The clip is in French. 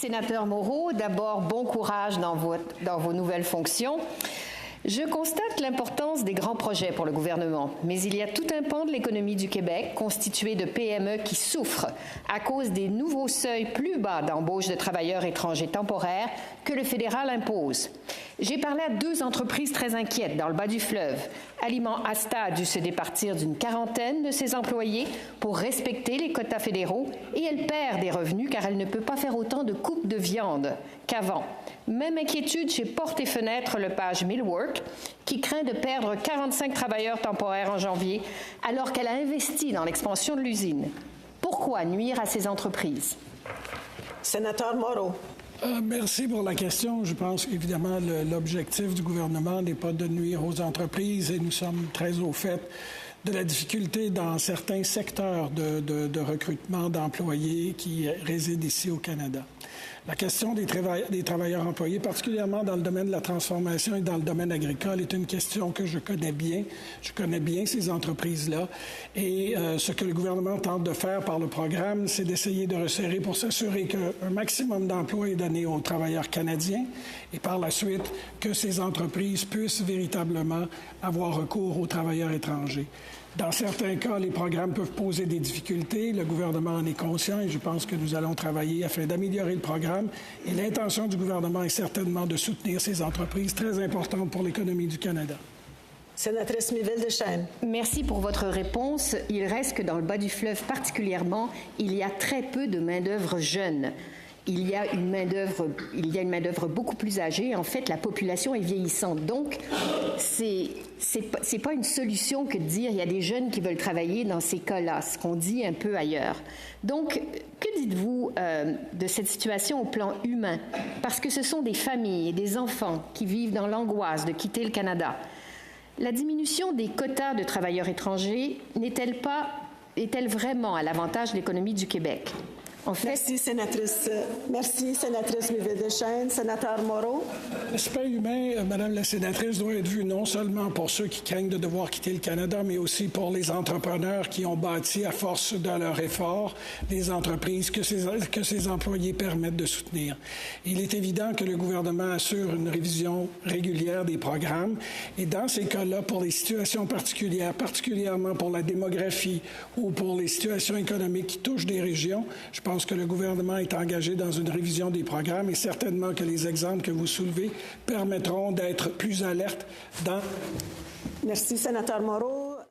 Sénateur Moreau, d'abord, bon courage dans vos nouvelles fonctions. Je constate l'importance des grands projets pour le gouvernement, mais il y a tout un pan de l'économie du Québec constitué de PME qui souffrent à cause des nouveaux seuils plus bas d'embauche de travailleurs étrangers temporaires que le fédéral impose. J'ai parlé à 2 entreprises très inquiètes dans le bas du fleuve. Aliment Asta a dû se départir d'une 40aine de ses employés pour respecter les quotas fédéraux et elle perd des revenus car elle ne peut pas faire autant de coupes de viande qu'avant. Même inquiétude chez Portes et Fenêtres Lepage Millwork, qui craint de perdre 45 travailleurs temporaires en janvier alors qu'elle a investi dans l'expansion de l'usine. Pourquoi nuire à ces entreprises? Sénateur Moreau. Merci pour la question. Je pense qu'évidemment, l'objectif du gouvernement n'est pas de nuire aux entreprises et nous sommes très au fait de la difficulté dans certains secteurs de recrutement d'employés qui résident ici au Canada. La question des travailleurs employés, particulièrement dans le domaine de la transformation et dans le domaine agricole, est une question que je connais bien. Je connais bien ces entreprises-là. Et ce que le gouvernement tente de faire par le programme, c'est d'essayer de resserrer pour s'assurer qu'un maximum d'emplois est donné aux travailleurs canadiens et par la suite que ces entreprises puissent véritablement avoir recours aux travailleurs étrangers. Dans certains cas, les programmes peuvent poser des difficultés. Le gouvernement en est conscient et je pense que nous allons travailler afin d'améliorer le programme. Et l'intention du gouvernement est certainement de soutenir ces entreprises très importantes pour l'économie du Canada. Sénatrice Miville-Deschênes. Merci pour votre réponse. Il reste que dans le bas du fleuve particulièrement, il y a très peu de main-d'œuvre jeune. Il y a une main-d'œuvre beaucoup plus âgée. En fait, la population est vieillissante. Donc, c'est pas une solution que de dire il y a des jeunes qui veulent travailler dans ces cas-là, ce qu'on dit un peu ailleurs. Donc, que dites-vous de cette situation au plan humain? Parce que ce sont des familles et des enfants qui vivent dans l'angoisse de quitter le Canada. La diminution des quotas de travailleurs étrangers est-elle vraiment à l'avantage de l'économie du Québec? En fait, Merci, sénatrice Miville-Deschênes. Sénateur Moreau. L'aspect humain, Madame la sénatrice, doit être vu non seulement pour ceux qui craignent de devoir quitter le Canada, mais aussi pour les entrepreneurs qui ont bâti, à force de leur effort, des entreprises que ces employés permettent de soutenir. Il est évident que le gouvernement assure une révision régulière des programmes et dans ces cas-là, pour les situations particulières, particulièrement pour la démographie ou pour les situations économiques qui touchent des régions, je pense que le gouvernement est engagé dans une révision des programmes et certainement que les exemples que vous soulevez permettront d'être plus alertes dans... Merci, sénateur Moreau.